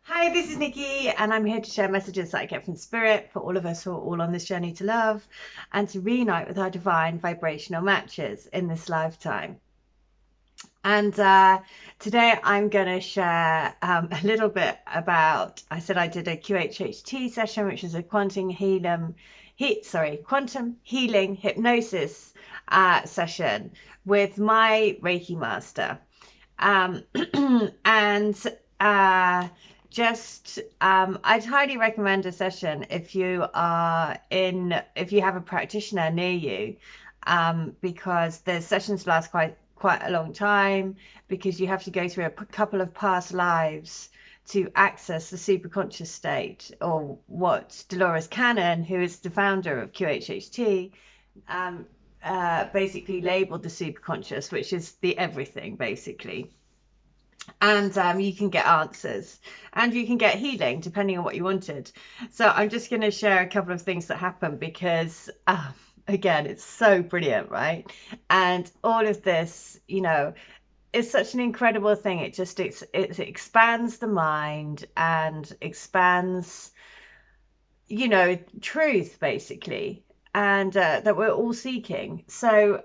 Hi, this is Nikki, and I'm here to share messages that I get from Spirit for all of us who are all on this journey to love and to reunite with our divine vibrational matches in this lifetime. And today I'm going to share a little bit about, I said I did a QHHT session, which is a quantum healing hypnosis session with my Reiki master. And I'd highly recommend a session if you have a practitioner near you, because the sessions last quite a long time, because you have to go through a couple of past lives to access the superconscious state, or what Dolores Cannon, who is the founder of QHHT, basically labeled the superconscious, which is the everything basically. And you can get answers and you can get healing depending on what you wanted. So I'm just going to share a couple of things that happen because again, it's so brilliant, right? And all of this, is such an incredible thing. It expands the mind and expands, truth basically, and that we're all seeking. So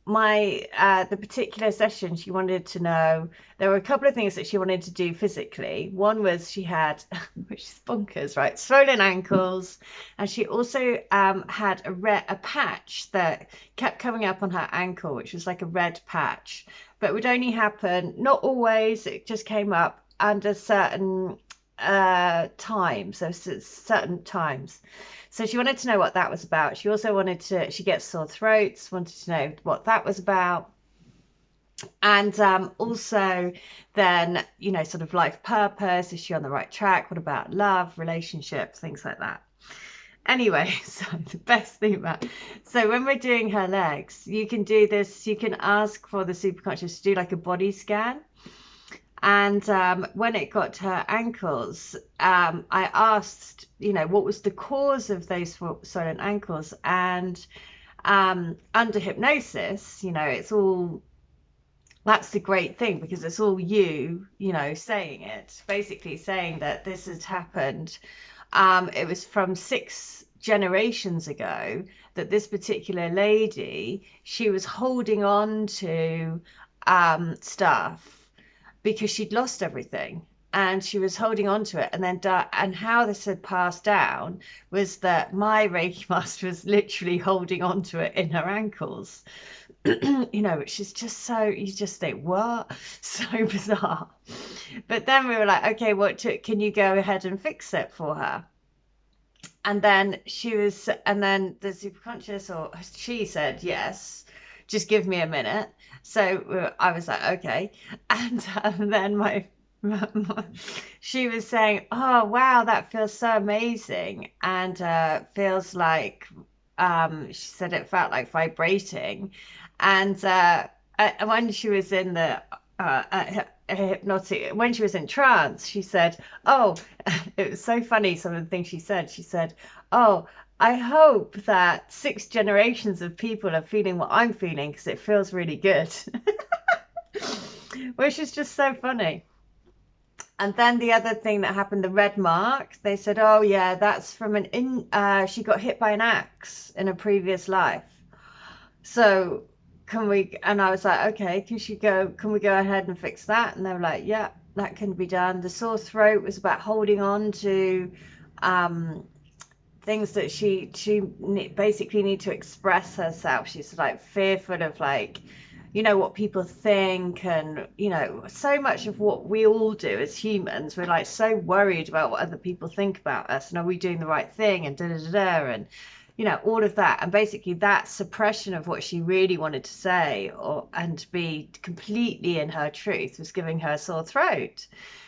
the particular session, she wanted to know, there were a couple of things that she wanted to do physically. One was she had, which is bonkers, right, swollen ankles, and she also had a patch that kept coming up on her ankle, which was like a red patch, but would only happen, not always, it just came up under certain times, so certain times. So she wanted to know what that was about. She also she gets sore throats, wanted to know what that was about. And also then, sort of life purpose. Is she on the right track? What about love, relationships, things like that? Anyway, so the best thing so when we're doing her legs, you can do this. You can ask for the superconscious to do like a body scan. And when it got to her ankles, I asked, what was the cause of those swollen ankles? And under hypnosis, it's all, that's the great thing, because it's all saying it, basically saying that this has happened. It was from 6 generations ago that this particular lady, she was holding on to stuff because she'd lost everything, and she was holding on to it. And then and how this had passed down was that my Reiki master was literally holding on to it in her ankles. Which is just so, you just think, what? So bizarre. But then we were like, okay, can you go ahead and fix it for her? And then the superconscious, or she said, yes, just give me a minute. So I was like, okay. And then she was saying, oh, wow, that feels so amazing. And feels like, she said it felt like vibrating. And when she was in the hypnotic, when she was in trance, she said, oh, it was so funny, some of the things she said, oh, I hope that 6 generations of people are feeling what I'm feeling, because it feels really good. Which is just so funny. And then the other thing that happened, the red mark, they said, oh yeah, that's from she got hit by an axe in a previous life. So and I was like, okay, can we go ahead and fix that? And they were like, yeah, that can be done. The sore throat was about holding on to things that she basically need to express herself. She's like fearful of, like, what people think, and so much of what we all do as humans, we're like so worried about what other people think about us, and are we doing the right thing, and and all of that. And basically that suppression of what she really wanted to say, and to be completely in her truth, was giving her a sore throat.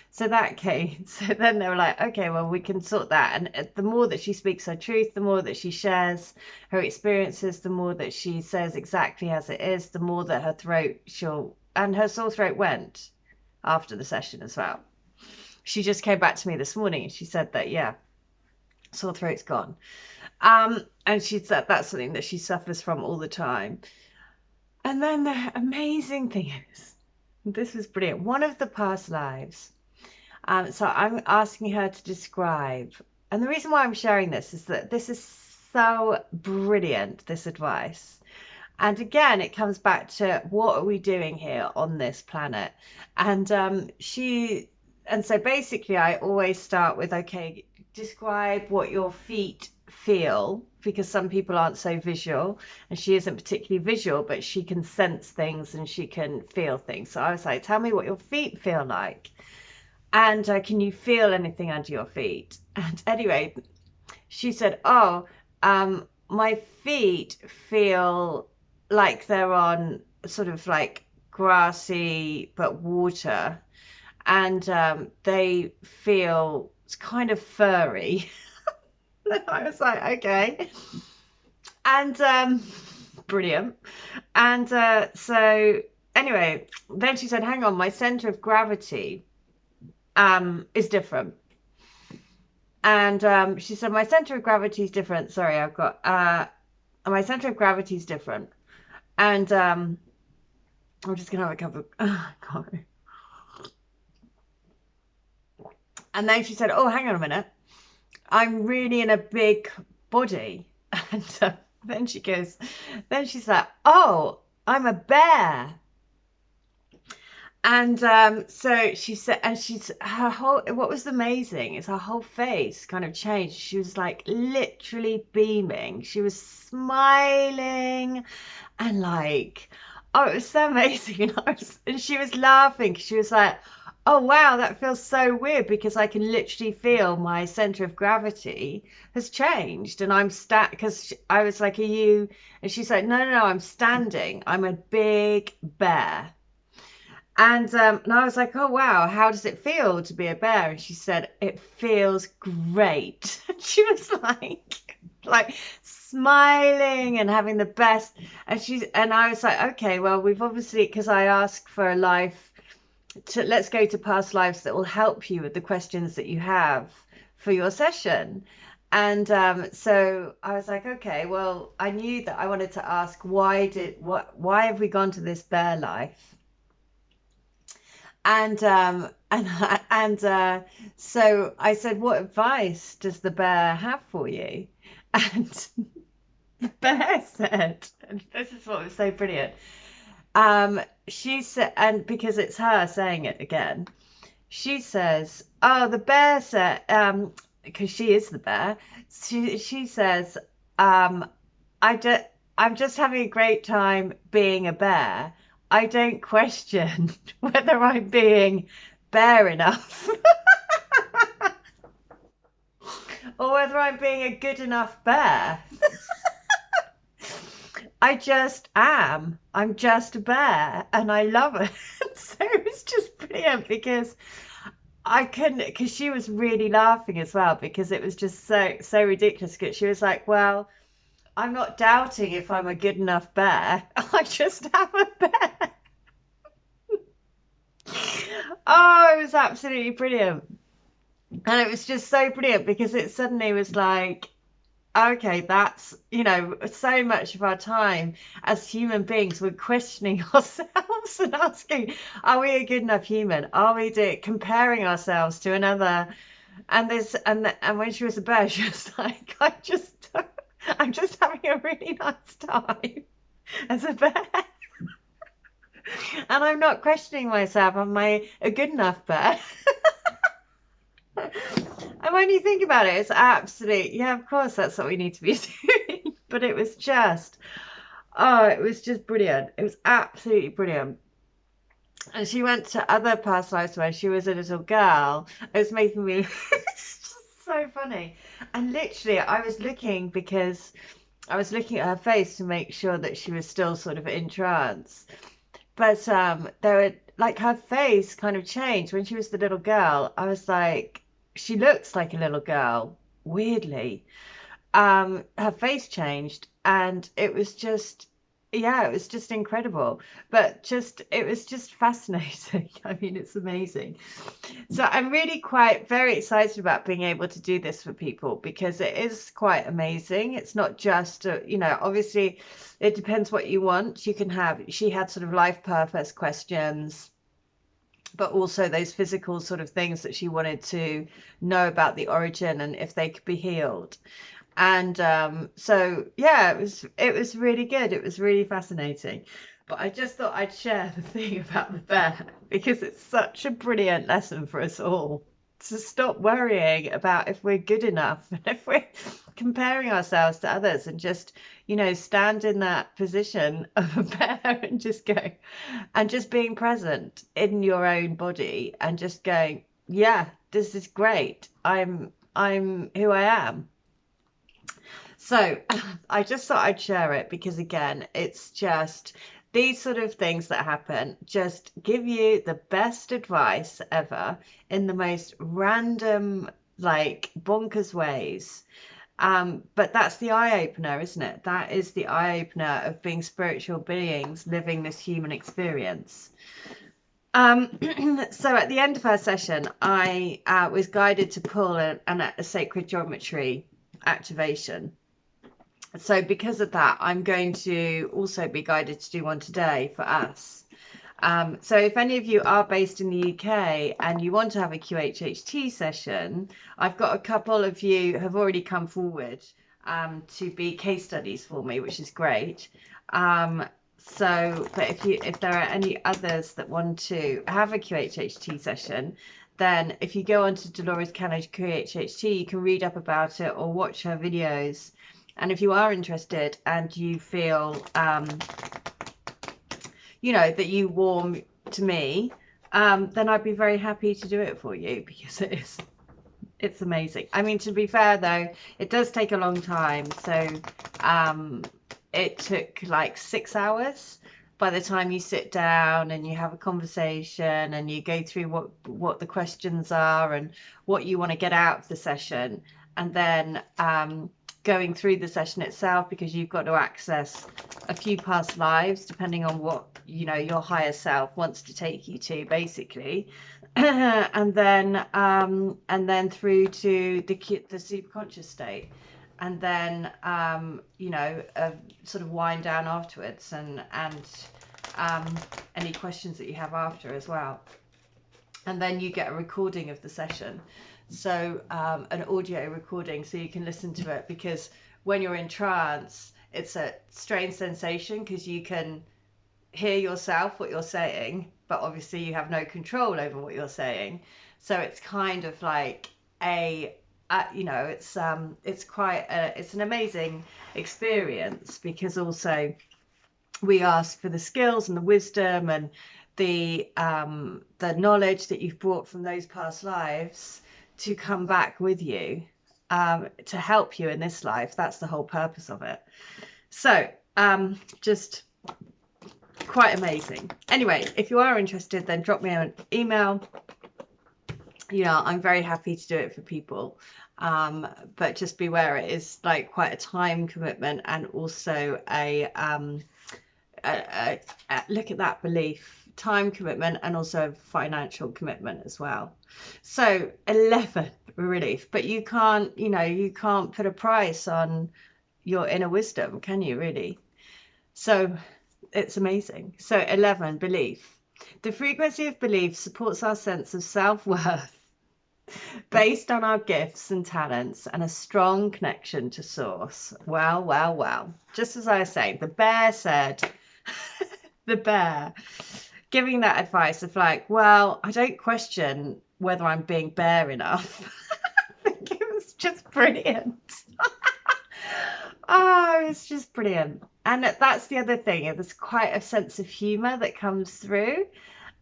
So that came. So then they were like, okay, well, we can sort that. And the more that she speaks her truth, the more that she shares her experiences, the more that she says exactly as it is, the more that her sore throat went after the session as well. She just came back to me this morning and she said that, yeah, sore throat's gone. And she said that's something that she suffers from all the time. And then the amazing thing is, this was brilliant. One of the past lives, So I'm asking her to describe. And the reason why I'm sharing this is that this is so brilliant, this advice. And again, it comes back to what are we doing here on this planet? And so basically, I always start with, okay, describe what your feet feel, because some people aren't so visual, and she isn't particularly visual, but she can sense things and she can feel things. So I was like, tell me what your feet feel like. And can you feel anything under your feet? And anyway, she said, oh, my feet feel like they're on sort of like grassy but water, and they feel kind of furry. I was like, okay. And brilliant. And so anyway, then she said, hang on, my center of gravity is different. And she said, my center of gravity is different. Sorry, I've got my center of gravity is different. And I'm just gonna have a cup of coffee. And then she said, oh, hang on a minute, I'm really in a big body. And then she's like, oh, I'm a bear. And so she said, and what was amazing is her whole face kind of changed. She was like literally beaming. She was smiling and like, oh, it was so amazing. And she was laughing. She was like, oh, wow, that feels so weird because I can literally feel my center of gravity has changed. And because I was like, are you? And she's like, no, I'm standing. I'm a big bear. And I was like, oh, wow, how does it feel to be a bear? And she said, it feels great. She was like smiling and having the best. And I was like, okay, well, we've obviously, because I asked for a life, let's go to past lives that will help you with the questions that you have for your session. And so I was like, okay, well, I knew that I wanted to ask, why have we gone to this bear life? And so I said, what advice does the bear have for you? And the bear said, and this is what was so brilliant. She said, and because it's her saying it again, she says, oh, the bear said, because she is the bear, she says, I'm just having a great time being a bear. I don't question whether I'm being bear enough or whether I'm being a good enough bear. I just am. I'm just a bear and I love it. So it was just brilliant because because she was really laughing as well, because it was just so ridiculous. She was like, well, I'm not doubting if I'm a good enough bear. I just am a bear. Oh, it was absolutely brilliant. And it was just so brilliant because it suddenly was like, okay, that's, so much of our time as human beings, we're questioning ourselves and asking, are we a good enough human? Are we comparing ourselves to another? And when she was a bear, she was like, I'm just having a really nice time as a bear. And I'm not questioning myself. Am I a good enough bear? And when you think about it, it's absolute, yeah, of course, that's what we need to be doing. But it was just brilliant. It was absolutely brilliant. And she went to other past lives where she was a little girl. It was making me it's just so funny. And literally, I was looking at her face to make sure that she was still sort of in trance. But there were like her face kind of changed when she was the little girl. I was like, she looks like a little girl, weirdly. Her face changed, and it was just, yeah, it was just incredible. But it was just fascinating. I mean, it's amazing. So I'm really very excited about being able to do this for people, because it is quite amazing. It's not just, obviously it depends what you want. She had sort of life purpose questions. but also those physical sort of things that she wanted to know about the origin and if they could be healed. And so yeah, it was really good. It was really fascinating. But I just thought I'd share the thing about the bear because it's such a brilliant lesson for us all to stop worrying about if we're good enough and if we're comparing ourselves to others, and just, stand in that position of a bear and just go, and just being present in your own body and just going, yeah, this is great. I'm who I am. So I just thought I'd share it because, again, it's just these sort of things that happen just give you the best advice ever in the most random, like bonkers ways. But that's the eye opener, isn't it? That is the eye opener of being spiritual beings living this human experience. So at the end of our session, I was guided to pull a sacred geometry activation. So because of that, I'm going to also be guided to do one today for us. So if any of you are based in the UK and you want to have a QHHT session, I've got a couple of you who have already come forward to be case studies for me, which is great. But if there are any others that want to have a QHHT session, then if you go onto Dolores Cano's QHHT, you can read up about it or watch her videos. And if you are interested and you feel, that you warm to me, then I'd be very happy to do it for you because it's amazing. I mean, to be fair though, it does take a long time. So it took like 6 hours by the time you sit down and you have a conversation and you go through what the questions are and what you want to get out of the session. And then going through the session itself, because you've got to access a few past lives depending on what your higher self wants to take you to, basically. and then through to the superconscious state, and then sort of wind down afterwards, and any questions that you have after as well. And then you get a recording of the session. So an audio recording, so you can listen to it, because when you're in trance, it's a strange sensation because you can hear yourself, what you're saying, but obviously you have no control over what you're saying. So it's kind of like it's an amazing experience, because also we ask for the skills and the wisdom and the knowledge that you've brought from those past lives to come back with you, to help you in this life. That's the whole purpose of it. So just quite amazing. Anyway, if you are interested, then drop me an email. I'm very happy to do it for people, but just beware, it is like quite a time commitment, and also a look at that belief, time commitment, and also financial commitment as well. So 11 relief, but you can't put a price on your inner wisdom, can you, really? So it's amazing. So 11, belief. The frequency of belief supports our sense of self-worth based on our gifts and talents and a strong connection to source. Well. Just as I was saying, the bear said, the bear giving that advice of like, well, I don't question whether I'm being bear enough. I think it was just brilliant. Oh, it's just brilliant. And that's the other thing. There's quite a sense of humor that comes through.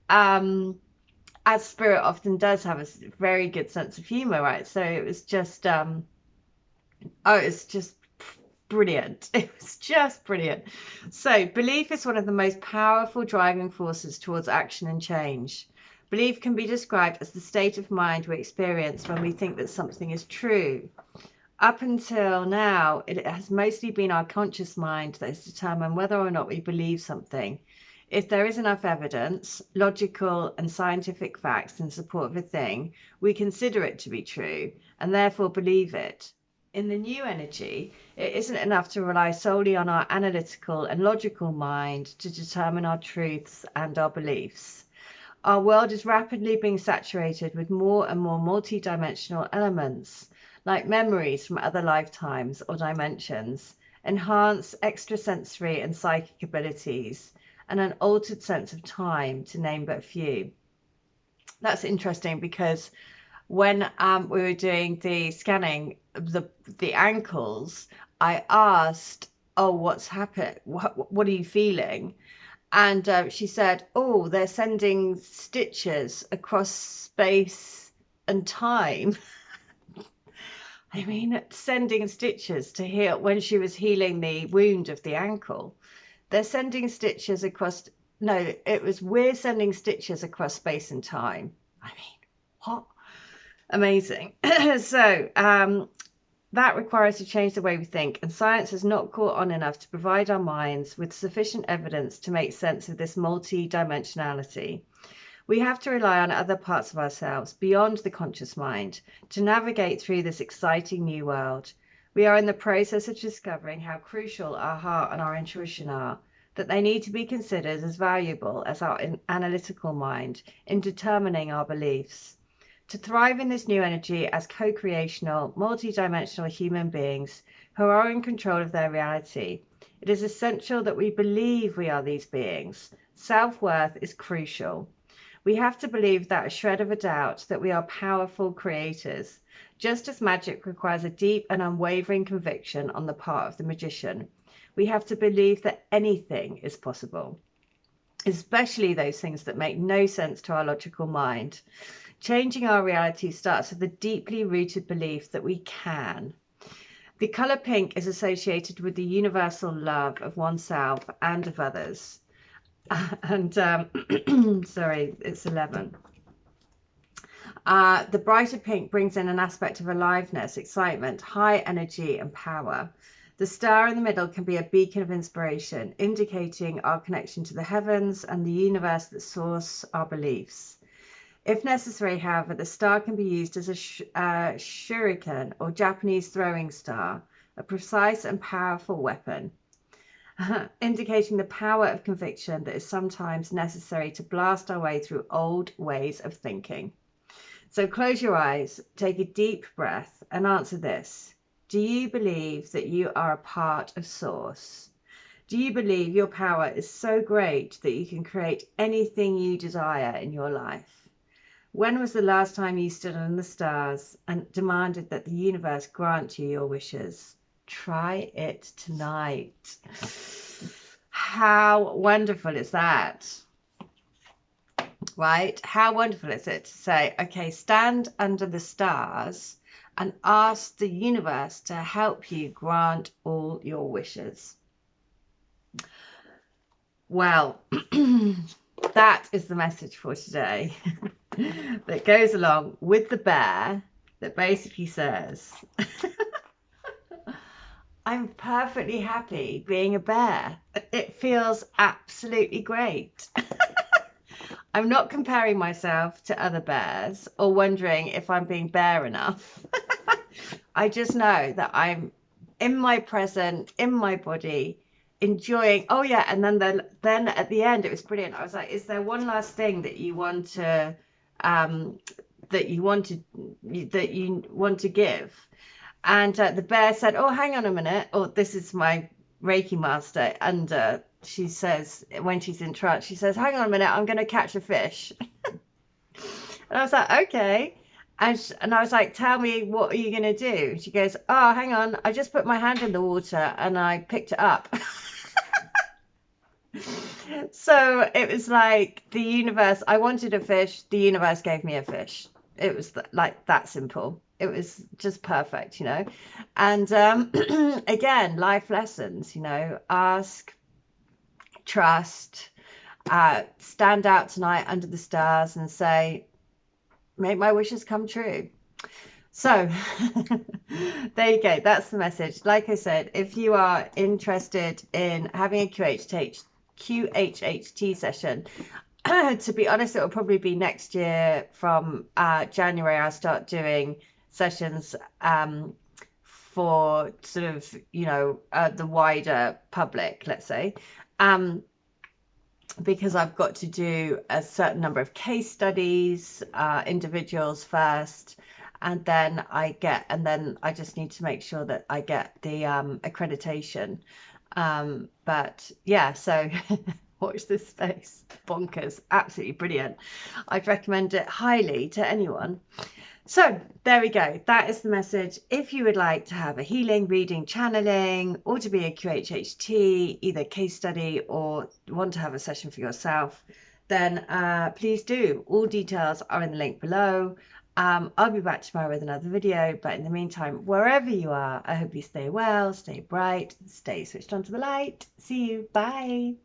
As spirit often does have a very good sense of humor, right? So it was just, it's just brilliant. It was just brilliant. So belief is one of the most powerful driving forces towards action and change. Belief can be described as the state of mind we experience when we think that something is true. Up until now, it has mostly been our conscious mind that has determined whether or not we believe something. If there is enough evidence, logical and scientific facts in support of a thing, we consider it to be true and therefore believe it. In the new energy, it isn't enough to rely solely on our analytical and logical mind to determine our truths and our beliefs. Our world is rapidly being saturated with more and more multi-dimensional elements, like memories from other lifetimes or dimensions, enhanced extrasensory and psychic abilities, and an altered sense of time, to name but a few. That's interesting because when we were doing the scanning of the ankles, I asked, "Oh, what's happened? What are you feeling?" And she said, "Oh, they're sending stitches across space and time." I mean, sending stitches to heal when she was healing the wound of the ankle. They're sending stitches across. No, it was we're sending stitches across space and time. I mean, what? Amazing. So, that requires to change the way we think, and science has not caught on enough to provide our minds with sufficient evidence to make sense of this multi-dimensionality. We have to rely on other parts of ourselves beyond the conscious mind to navigate through this exciting new world. We are in the process of discovering how crucial our heart and our intuition are, that they need to be considered as valuable as our analytical mind in determining our beliefs. To thrive in this new energy as co-creational, multi-dimensional human beings who are in control of their reality, it is essential that we believe we are these beings. Self-worth is crucial. We have to believe without a shred of a doubt that we are powerful creators, just as magic requires a deep and unwavering conviction on the part of the magician. We have to believe that anything is possible, especially those things that make no sense to our logical mind. Changing our reality starts with a deeply rooted belief that we can. The color pink is associated with the universal love of oneself and of others. And sorry, it's 11. The brighter pink brings in an aspect of aliveness, excitement, high energy, and power. The star in the middle can be a beacon of inspiration, indicating our connection to the heavens and the universe that source our beliefs. If necessary, however, the star can be used as a shuriken or Japanese throwing star, a precise and powerful weapon, indicating the power of conviction that is sometimes necessary to blast our way through old ways of thinking. So close your eyes, take a deep breath, and answer this. Do you believe that you are a part of Source? Do you believe your power is so great that you can create anything you desire in your life? When was the last time you stood under the stars and demanded that the universe grant you your wishes? Try it tonight. How wonderful is that? Right? How wonderful is it to say, okay, stand under the stars and ask the universe to help you grant all your wishes? Well, that is the message for today that goes along with the bear that basically says, I'm perfectly happy being a bear. It feels absolutely great. I'm not comparing myself to other bears or wondering if I'm being bear enough. I just know that I'm in my present, in my body, enjoying. Oh yeah, and then at the end it was brilliant. I was like, is there one last thing that you want to that you want to give? And the bear said, oh, hang on a minute. Oh, this is my Reiki master. And she says, when she's in trance, she says, hang on a minute, I'm going to catch a fish. And I was like, okay. And I was like, tell me, what are you going to do? And she goes, oh, hang on. I just put my hand in the water and I picked it up. So it was like the universe, I wanted a fish. The universe gave me a fish. It was like that simple. It was just perfect, you know. And again, life lessons, you know, ask, trust, stand out tonight under the stars and say, make my wishes come true. So there you go. That's the message. Like I said, if you are interested in having a QHHT session, to be honest, it will probably be next year from January. I'll start doing sessions for sort of, you know, the wider public, let's say. because I've got to do a certain number of case studies, individuals first, and then I just need to make sure that I get the accreditation. But yeah, so watch this space. Bonkers. Absolutely brilliant. I'd recommend it highly to anyone. So there we go. That is the message. If you would like to have a healing, reading, channeling, or to be a QHHT, either case study or want to have a session for yourself, then please do. All details are in the link below. I'll be back tomorrow with another video. But in the meantime, wherever you are, I hope you stay well, stay bright, stay switched on to the light. See you. Bye.